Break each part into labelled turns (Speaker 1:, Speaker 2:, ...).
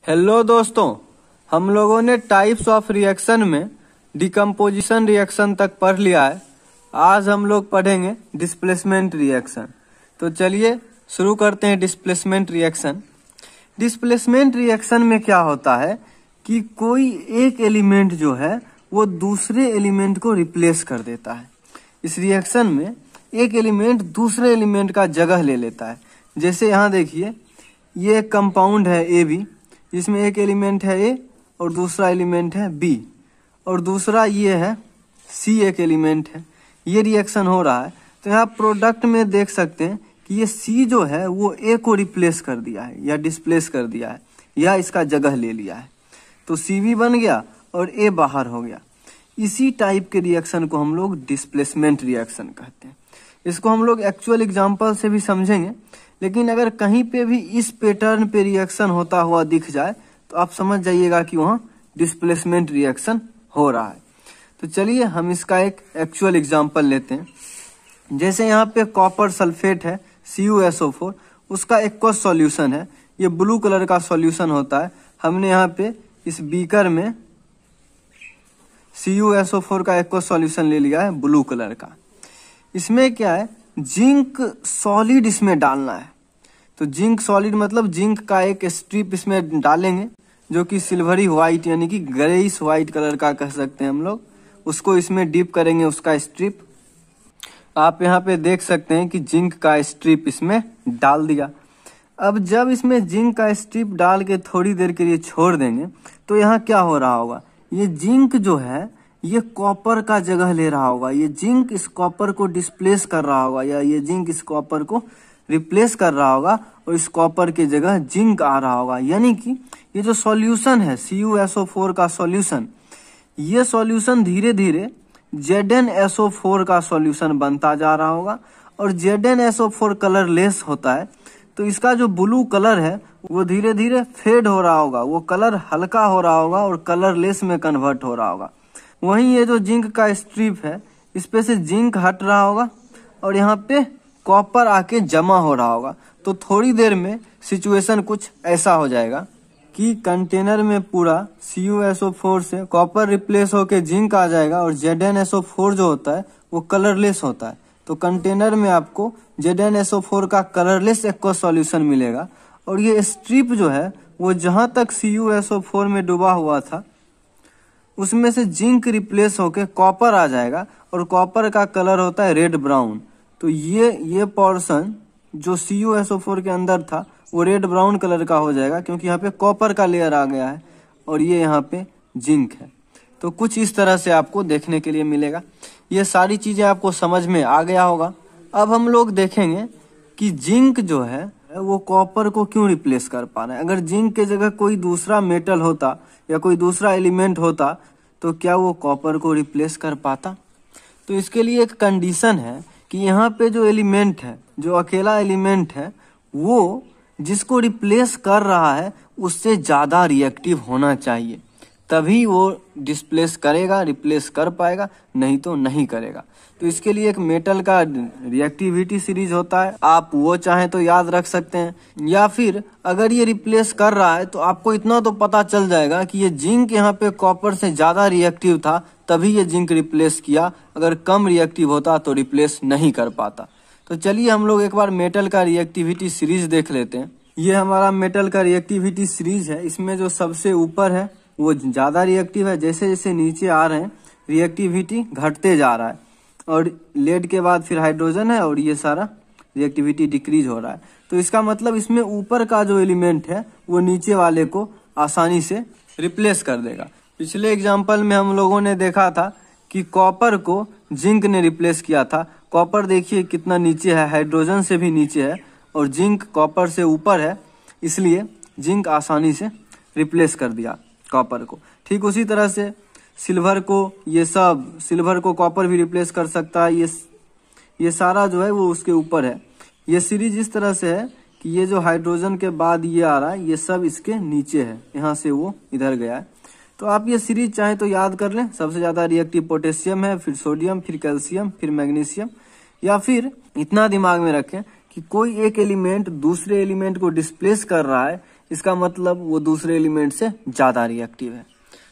Speaker 1: Hello दोस्तों, हम लोगों ने टाइप्स ऑफ रिएक्शन में डिकम्पोजिशन रिएक्शन तक पढ़ लिया है। आज हम लोग पढ़ेंगे डिस्प्लेसमेंट रिएक्शन। तो चलिए शुरू करते हैं डिस्प्लेसमेंट रिएक्शन। डिस्प्लेसमेंट रिएक्शन में क्या होता है कि कोई एक एलिमेंट जो है वो दूसरे एलिमेंट को रिप्लेस कर देता है। इस रिएक्शन में एक एलिमेंट दूसरे एलिमेंट का जगह ले लेता है। जैसे यहाँ देखिए, ये एक कंपाउंड है AB, जिसमें एक एलिमेंट है A और दूसरा एलिमेंट है B और दूसरा ये है C, एक एलिमेंट है। ये रिएक्शन हो रहा है तो यहाँ प्रोडक्ट में देख सकते हैं कि ये C जो है वो A को रिप्लेस कर दिया है या डिस्प्लेस कर दिया है या इसका जगह ले लिया है। तो CV बन गया और A बाहर हो गया। इसी टाइप के रिएक्शन को हम लोग डिस्प्लेसमेंट रिएक्शन कहते हैं। इसको हम लोग एक्चुअल एग्जाम्पल से भी समझेंगे, लेकिन अगर कहीं पे भी इस पैटर्न पे रिएक्शन होता हुआ दिख जाए तो आप समझ जाइएगा कि वहाँ डिस्प्लेसमेंट रिएक्शन हो रहा है। तो चलिए हम इसका एक एक्चुअल एग्जांपल लेते हैं। जैसे यहाँ पे कॉपर सल्फेट है CuSO4, उसका एक्वस सॉल्यूशन है। ये ब्लू कलर का सॉल्यूशन होता है। हमने यहाँ पे इस बीकर में CuSO4 का एक्वस सॉल्यूशन ले लिया है ब्लू कलर का। इसमें क्या है, जिंक सॉलिड इसमें डालना है। तो जिंक सॉलिड मतलब जिंक का एक स्ट्रिप इसमें डालेंगे जो कि सिल्वरी व्हाइट यानी कि ग्रेइश व्हाइट कलर का कह सकते हैं हम लोग। उसको इसमें डिप करेंगे, उसका स्ट्रिप आप यहाँ पे देख सकते हैं कि जिंक का स्ट्रिप इसमें डाल दिया। अब जब इसमें जिंक का स्ट्रिप डाल के थोड़ी देर के लिए छोड़ देंगे तो यहाँ क्या हो रहा होगा, ये जिंक जो है ये कॉपर का जगह ले रहा होगा। ये जिंक इस कॉपर को डिस्प्लेस कर रहा होगा या ये जिंक इस कॉपर को रिप्लेस कर रहा होगा और इस कॉपर के जगह जिंक आ रहा होगा। यानी कि ये जो सॉल्यूशन है CuSO4 का सॉल्यूशन, ये सॉल्यूशन धीरे धीरे ZnSO4 का सॉल्यूशन बनता जा रहा होगा और ZnSO4 कलरलेस होता है। तो इसका जो ब्लू कलर है वो धीरे धीरे फेड हो रहा होगा, वो कलर हल्का हो रहा होगा और कलरलेस में कन्वर्ट हो रहा होगा। वहीं ये जो जिंक का स्ट्रिप है इस पे से जिंक हट रहा होगा और यहाँ पे कॉपर आके जमा हो रहा होगा। तो थोड़ी देर में सिचुएशन कुछ ऐसा हो जाएगा कि कंटेनर में पूरा CuSO4 से कॉपर रिप्लेस होके जिंक आ जाएगा और ZnSO4 जो होता है वो कलरलेस होता है। तो कंटेनर में आपको ZnSO4 का कलरलेस एक्वस सॉल्यूशन मिलेगा और ये स्ट्रिप जो है वो जहां तक CuSO4 में डूबा हुआ था उसमें से जिंक रिप्लेस होके कॉपर आ जाएगा और कॉपर का कलर होता है रेड ब्राउन। तो ये पोर्शन जो CuSO4 के अंदर था वो रेड ब्राउन कलर का हो जाएगा क्योंकि यहाँ पे कॉपर का लेयर आ गया है और ये यहाँ पे जिंक है। तो कुछ इस तरह से आपको देखने के लिए मिलेगा। ये सारी चीजें आपको समझ में आ गया होगा। अब हम लोग देखेंगे कि जिंक जो है वो कॉपर को क्यों रिप्लेस कर पा रहा है। अगर जिंक के जगह कोई दूसरा मेटल होता या कोई दूसरा एलिमेंट होता तो क्या वो कॉपर को रिप्लेस कर पाता। तो इसके लिए एक कंडीशन है कि यहाँ पे जो एलिमेंट है, जो अकेला एलिमेंट है, वो जिसको रिप्लेस कर रहा है उससे ज्यादा रिएक्टिव होना चाहिए, तभी वो डिस्प्लेस करेगा, रिप्लेस कर पाएगा, नहीं तो नहीं करेगा। तो इसके लिए एक मेटल का रिएक्टिविटी सीरीज होता है, आप वो चाहें तो याद रख सकते हैं। या फिर अगर ये रिप्लेस कर रहा है तो आपको इतना तो पता चल जाएगा कि ये जिंक यहाँ पे कॉपर से ज्यादा रिएक्टिव था तभी ये जिंक रिप्लेस किया, अगर कम रिएक्टिव होता तो रिप्लेस नहीं कर पाता। तो चलिए हम लोग एक बार मेटल का रिएक्टिविटी सीरीज देख लेते हैं। ये हमारा मेटल का रिएक्टिविटी सीरीज है। इसमें जो सबसे ऊपर है वो ज्यादा रिएक्टिव है, जैसे जैसे नीचे आ रहे हैं रिएक्टिविटी घटते जा रहा है और लेड के बाद फिर हाइड्रोजन है और ये सारा रिएक्टिविटी डिक्रीज हो रहा है। तो इसका मतलब इसमें ऊपर का जो एलिमेंट है वो नीचे वाले को आसानी से रिप्लेस कर देगा। पिछले एग्जाम्पल में हम लोगों ने देखा था कि कॉपर को जिंक ने रिप्लेस किया था। कॉपर देखिए कितना नीचे है, हाइड्रोजन से भी नीचे है और जिंक कॉपर से ऊपर है, इसलिए जिंक आसानी से रिप्लेस कर दिया कॉपर को। ठीक उसी तरह से सिल्वर को, ये सब सिल्वर को कॉपर भी रिप्लेस कर सकता है। ये सारा जो है वो उसके ऊपर है। ये सीरीज इस तरह से है कि ये जो हाइड्रोजन के बाद ये आ रहा है ये सब इसके नीचे है, यहाँ से वो इधर गया है। तो आप ये सीरीज चाहे तो याद कर लें। सबसे ज्यादा रिएक्टिव पोटेशियम है, फिर सोडियम, फिर कैल्शियम, फिर मैग्नीशियम। या फिर इतना दिमाग में रखें कि कोई एक एलिमेंट दूसरे एलिमेंट को डिस्प्लेस कर रहा है, इसका मतलब वो दूसरे एलिमेंट से ज्यादा रिएक्टिव है।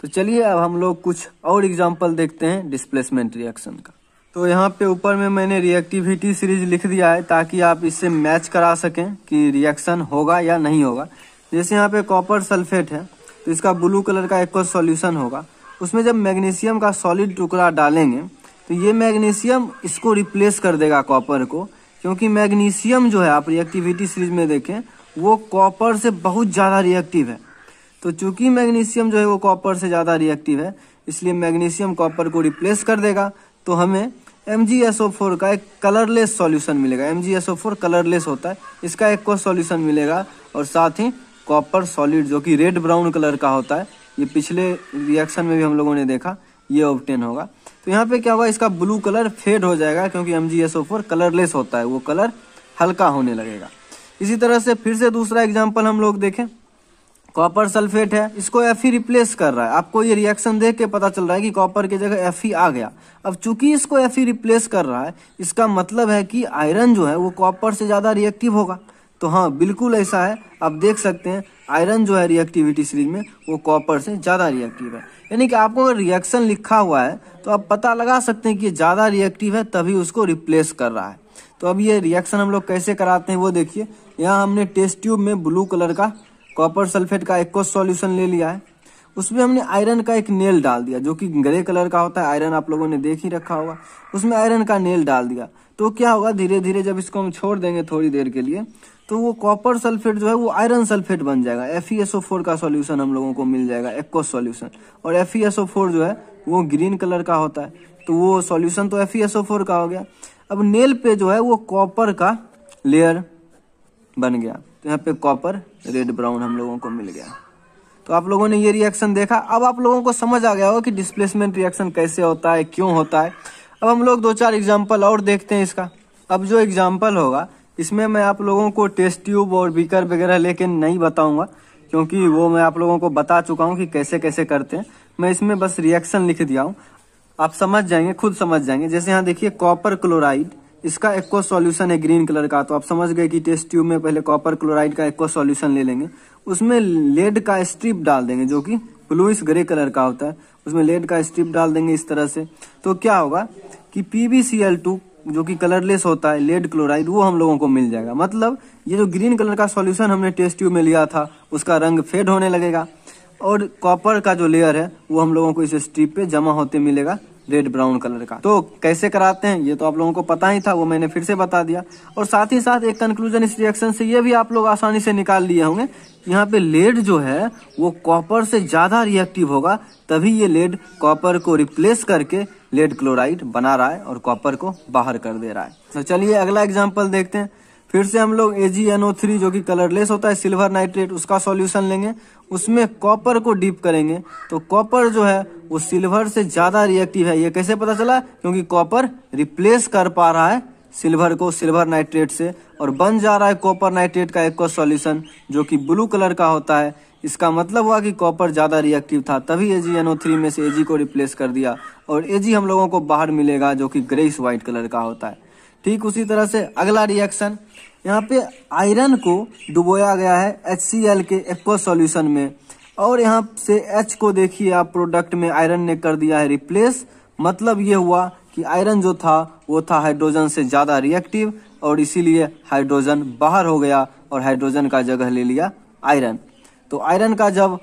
Speaker 1: तो चलिए अब हम लोग कुछ और एग्जांपल देखते हैं डिस्प्लेसमेंट रिएक्शन का। तो यहाँ पे ऊपर में मैंने रिएक्टिविटी सीरीज लिख दिया है ताकि आप इससे मैच करा सकें कि रिएक्शन होगा या नहीं होगा। जैसे यहाँ पे कॉपर सल्फेट है तो इसका ब्लू कलर का एक्वस सॉल्यूशन होगा। उसमें जब मैग्नीशियम का सॉलिड टुकड़ा डालेंगे तो ये मैग्नीशियम इसको रिप्लेस कर देगा कॉपर को, क्योंकि मैग्नीशियम जो है आप रिएक्टिविटी सीरीज में देखें वो कॉपर से बहुत ज़्यादा रिएक्टिव है। तो चूंकि मैग्नीशियम जो है वो कॉपर से ज़्यादा रिएक्टिव है इसलिए मैग्नीशियम कॉपर को रिप्लेस कर देगा। तो हमें MgSO4 का एक कलरलेस सॉल्यूशन मिलेगा। MgSO4 कलरलेस होता है, इसका एक्वस सॉल्यूशन मिलेगा और साथ ही कॉपर सॉलिड जो कि रेड ब्राउन कलर का होता है, ये पिछले रिएक्शन में भी हम लोगों ने देखा, ये ऑब्टेन होगा। तो यहाँ पे क्या होगा, इसका ब्लू कलर फेड हो जाएगा क्योंकि MgSO4 कलरलेस होता है, वो कलर हल्का होने लगेगा। इसी तरह से फिर से दूसरा एग्जाम्पल हम लोग देखें, कॉपर सल्फेट है, इसको Fe रिप्लेस कर रहा है। आपको ये रिएक्शन देख के पता चल रहा है कि कॉपर की जगह Fe आ गया। अब चूंकि इसको Fe रिप्लेस कर रहा है इसका मतलब है कि आयरन जो है वो कॉपर से ज्यादा रिएक्टिव होगा। तो हाँ बिल्कुल ऐसा है, आप देख सकते हैं आयरन जो है रिएक्टिविटी सीरीज में वो कॉपर से ज्यादा रिएक्टिव है। यानी कि आपको अगर रिएक्शन लिखा हुआ है तो आप पता लगा सकते हैं कि ज्यादा रिएक्टिव है तभी उसको रिप्लेस कर रहा है। तो अब ये रिएक्शन हम लोग कैसे कराते हैं वो देखिए। यहाँ हमने टेस्ट ट्यूब में ब्लू कलर का कॉपर सल्फेट का एक्वस सॉल्यूशन ले लिया है, उसमें हमने आयरन का एक नेल डाल दिया जो कि ग्रे कलर का होता है। आयरन आप लोगों ने देख ही रखा होगा, उसमें आयरन का नेल डाल दिया। तो क्या होगा, धीरे धीरे जब इसको हम छोड़ देंगे थोड़ी देर के लिए तो वो कॉपर सल्फेट जो है वो आयरन सल्फेट बन जाएगा। FeSO4 का सॉल्यूशन हम लोगों को मिल जाएगा, एक्वस सॉल्यूशन। और FeSO4 जो है वो ग्रीन कलर का होता है, तो वो सॉल्यूशन तो FeSO4 का हो गया। अब नेल पे जो है वो कॉपर का लेयर बन गया, तो यहाँ पे कॉपर रेड ब्राउन हम लोगों को मिल गया। तो आप लोगों ने ये रिएक्शन देखा, अब आप लोगों को समझ आ गया होगा कि डिस्प्लेसमेंट रिएक्शन कैसे होता है, क्यों होता है। अब हम लोग 2-4 एग्जाम्पल और देखते हैं इसका। अब जो एग्जाम्पल होगा इसमें मैं आप लोगों को टेस्ट ट्यूब और बीकर वगैरह लेके नहीं बताऊंगा, क्योंकि वो मैं आप लोगों को बता चुका हूँ कि कैसे कैसे करते हैं। मैं इसमें बस रिएक्शन लिख दिया हूँ, आप समझ जाएंगे, खुद समझ जाएंगे। जैसे यहाँ देखिए कॉपर क्लोराइड, इसका एक्वस सॉल्यूशन है ग्रीन कलर का। तो आप समझ गए कि टेस्ट ट्यूब में पहले कॉपर क्लोराइड का एक्वस सॉल्यूशन ले लेंगे, उसमें लेड का स्ट्रिप डाल देंगे जो कि ब्लूइश ग्रे कलर का होता है, उसमें लेड का स्ट्रिप डाल देंगे इस तरह से। तो क्या होगा कि PbCl2 जो कि कलरलेस होता है, लेड क्लोराइड, वो हम लोगों को मिल जाएगा। मतलब ये जो ग्रीन कलर का सॉल्यूशन हमने टेस्ट ट्यूब में लिया था उसका रंग फेड होने लगेगा और कॉपर का जो लेयर है वो हम लोगों को इस स्ट्रिप पे जमा होते मिलेगा रेड ब्राउन कलर का। तो कैसे कराते हैं ये तो आप लोगों को पता ही था, वो मैंने फिर से बता दिया। और साथ ही साथ एक कंक्लूजन इस रिएक्शन से ये भी आप लोग आसानी से निकाल लिए होंगे, यहाँ पे लेड जो है वो कॉपर से ज्यादा रिएक्टिव होगा, तभी ये लेड कॉपर को रिप्लेस करके लेड क्लोराइड बना रहा है और कॉपर को बाहर कर दे रहा है। तो चलिए अगला एग्जाम्पल देखते हैं। फिर से हम लोग AgNO3 जो कि कलरलेस होता है, सिल्वर नाइट्रेट, उसका सॉल्यूशन लेंगे, उसमें कॉपर को डीप करेंगे। तो कॉपर जो है वो सिल्वर से ज्यादा रिएक्टिव है। ये कैसे पता चला, क्योंकि कॉपर रिप्लेस कर पा रहा है सिल्वर को सिल्वर नाइट्रेट से और बन जा रहा है कॉपर नाइट्रेट का एक्वस सॉल्यूशन जो कि ब्लू कलर का होता है। इसका मतलब हुआ कि कॉपर ज्यादा रिएक्टिव था, तभी AgNO3 में से Ag को रिप्लेस कर दिया और Ag हम लोगों को बाहर मिलेगा जो कि ग्रेइश व्हाइट कलर का होता है। ठीक उसी तरह से अगला रिएक्शन, यहाँ पे आयरन को डुबोया गया है HCl के एक्वस सॉल्यूशन में और यहाँ से H को देखिए आप प्रोडक्ट में आयरन ने कर दिया है रिप्लेस। मतलब ये हुआ कि आयरन जो था वो था हाइड्रोजन से ज्यादा रिएक्टिव और इसीलिए हाइड्रोजन बाहर हो गया और हाइड्रोजन का जगह ले लिया आयरन। तो आयरन का जब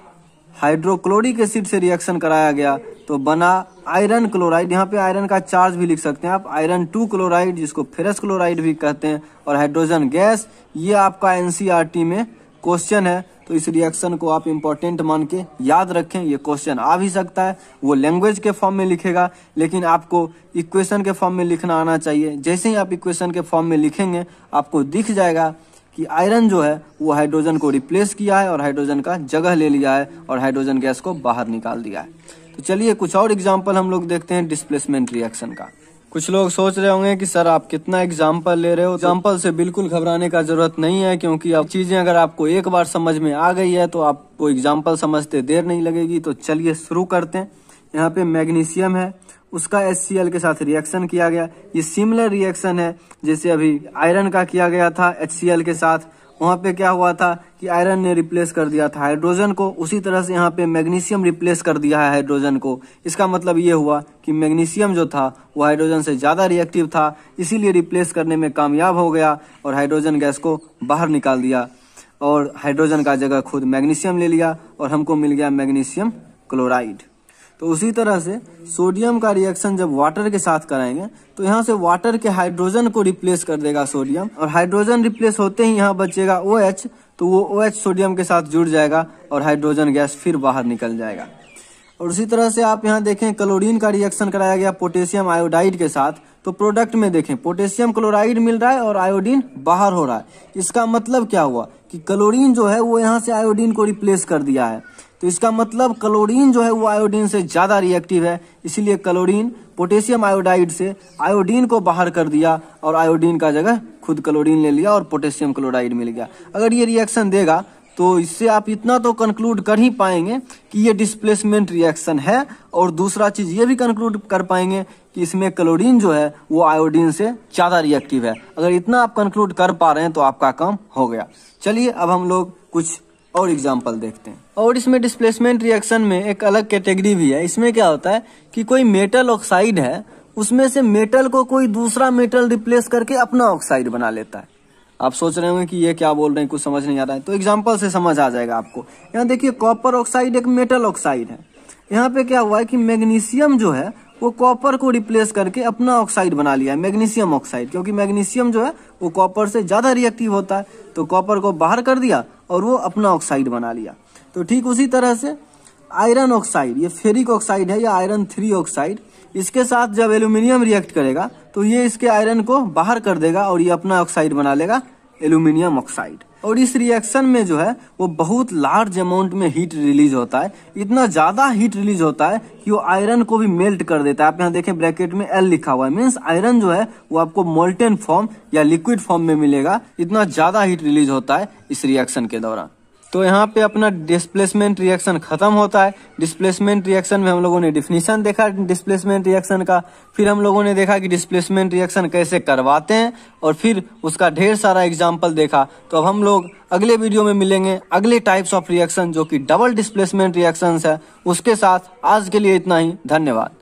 Speaker 1: हाइड्रोक्लोरिक एसिड से रिएक्शन कराया गया तो बना आयरन क्लोराइड। यहाँ पे आयरन का चार्ज भी लिख सकते हैं आप, आयरन 2 क्लोराइड जिसको फेरस क्लोराइड भी कहते हैं, और हाइड्रोजन गैस। ये आपका NCERT में क्वेश्चन है, तो इस रिएक्शन को आप इंपॉर्टेंट मान के याद रखें। ये क्वेश्चन आ भी सकता है, वो लैंग्वेज के फॉर्म में लिखेगा, लेकिन आपको इक्वेशन के फॉर्म में लिखना आना चाहिए। जैसे ही आप इक्वेशन के फॉर्म में लिखेंगे आपको दिख जाएगा कि आयरन जो है वो हाइड्रोजन को रिप्लेस किया है और हाइड्रोजन का जगह ले लिया है और हाइड्रोजन गैस को बाहर निकाल दिया है। तो चलिए कुछ और एग्जाम्पल हम लोग देखते हैं डिस्प्लेसमेंट रिएक्शन का। कुछ लोग सोच रहे होंगे कि सर आप कितना एग्जाम्पल ले रहे हो। एग्जाम्पल से बिल्कुल घबराने का जरूरत नहीं है, क्योंकि अब चीजें अगर आपको एक बार समझ में आ गई है तो आपको एग्जाम्पल समझते देर नहीं लगेगी। तो चलिए शुरू करते हैं। यहाँ पे मैग्नीशियम है, उसका HCl के साथ रिएक्शन किया गया। ये सिमिलर रिएक्शन है जैसे अभी आयरन का किया गया था HCl के साथ, वहां पे क्या हुआ था कि आयरन ने रिप्लेस कर दिया था हाइड्रोजन को, उसी तरह से यहाँ पे मैग्नीशियम रिप्लेस कर दिया है हाइड्रोजन को। इसका मतलब ये हुआ कि मैग्नीशियम जो था वो हाइड्रोजन से ज्यादा रिएक्टिव था, इसीलिए रिप्लेस करने में कामयाब हो गया और हाइड्रोजन गैस को बाहर निकाल दिया और हाइड्रोजन का जगह खुद मैग्नीशियम ले लिया और हमको मिल गया मैग्नीशियम क्लोराइड। तो उसी तरह से सोडियम का रिएक्शन जब वाटर के साथ कराएंगे तो यहाँ से वाटर के हाइड्रोजन को रिप्लेस कर देगा सोडियम, और हाइड्रोजन रिप्लेस होते ही यहाँ बचेगा OH, तो वो OH सोडियम के साथ जुड़ जाएगा और हाइड्रोजन गैस फिर बाहर निकल जाएगा। और उसी तरह से आप यहाँ देखें क्लोरीन का रिएक्शन कराया गया पोटेशियम आयोडाइड के साथ, तो प्रोडक्ट में देखें पोटेशियम क्लोराइड मिल रहा है और आयोडीन बाहर हो रहा है। इसका मतलब क्या हुआ कि क्लोरीन जो है वो यहाँ से आयोडीन को रिप्लेस कर दिया है, तो इसका मतलब क्लोरीन जो है वो आयोडीन से ज्यादा रिएक्टिव है, इसीलिए क्लोरीन पोटेशियम आयोडाइड से आयोडीन को बाहर कर दिया और आयोडीन का जगह खुद क्लोरीन ले लिया और पोटेशियम क्लोराइड मिल गया। अगर ये रिएक्शन देगा तो इससे आप इतना तो कंक्लूड कर ही पाएंगे कि ये डिस्प्लेसमेंट रिएक्शन है, और दूसरा चीज ये भी कंक्लूड कर पाएंगे कि इसमें क्लोरीन जो है वो आयोडीन से ज्यादा रिएक्टिव है। अगर इतना आप कंक्लूड कर पा रहे हैं तो आपका काम हो गया। चलिए अब हम लोग कुछ और एग्जाम्पल देखते हैं। और इसमें डिस्प्लेसमेंट रिएक्शन में एक अलग कैटेगरी भी है। इसमें क्या होता है कि कोई मेटल ऑक्साइड है, उसमें से मेटल को कोई दूसरा मेटल रिप्लेस करके अपना ऑक्साइड बना लेता है। आप सोच रहे होंगे कि ये क्या बोल रहे हैं, कुछ समझ नहीं आ रहा है, तो एग्जाम्पल से समझ आ जाएगा आपको। यहाँ देखिए कॉपर ऑक्साइड एक मेटल ऑक्साइड है। यहाँ पे क्या हुआ है कि मैग्नीशियम जो है वो कॉपर को रिप्लेस करके अपना ऑक्साइड बना लिया है, मैग्नीशियम ऑक्साइड, क्योंकि मैग्नीशियम जो है वो कॉपर से ज्यादा रिएक्टिव होता है, तो कॉपर को बाहर कर दिया और वो अपना ऑक्साइड बना लिया। तो ठीक उसी तरह से आयरन ऑक्साइड, ये फेरिक ऑक्साइड है या आयरन 3 ऑक्साइड, इसके साथ जब एल्यूमिनियम रिएक्ट करेगा तो ये इसके आयरन को बाहर कर देगा और ये अपना ऑक्साइड बना लेगा एल्यूमिनियम ऑक्साइड। और इस रिएक्शन में जो है वो बहुत लार्ज अमाउंट में हीट रिलीज होता है, इतना ज्यादा हीट रिलीज होता है कि वो आयरन को भी मेल्ट कर देता है। आप यहाँ देखें ब्रैकेट में L लिखा हुआ है, मीन्स आयरन जो है वो आपको मोल्टेन फॉर्म या लिक्विड फॉर्म में मिलेगा, इतना ज्यादा हीट रिलीज होता है इस रिएक्शन के दौरान। तो यहाँ पे अपना डिस्प्लेसमेंट रिएक्शन खत्म होता है। डिस्प्लेसमेंट रिएक्शन में हम लोगों ने डिफिनीशन देखा डिस्प्लेसमेंट रिएक्शन का, फिर हम लोगों ने देखा कि डिस्प्लेसमेंट रिएक्शन कैसे करवाते हैं, और फिर उसका ढेर सारा एग्जाम्पल देखा। तो अब हम लोग अगले वीडियो में मिलेंगे अगले टाइप्स ऑफ रिएक्शन जो कि डबल डिस्प्लेसमेंट रिएक्शंस है, उसके साथ। आज के लिए इतना ही, धन्यवाद।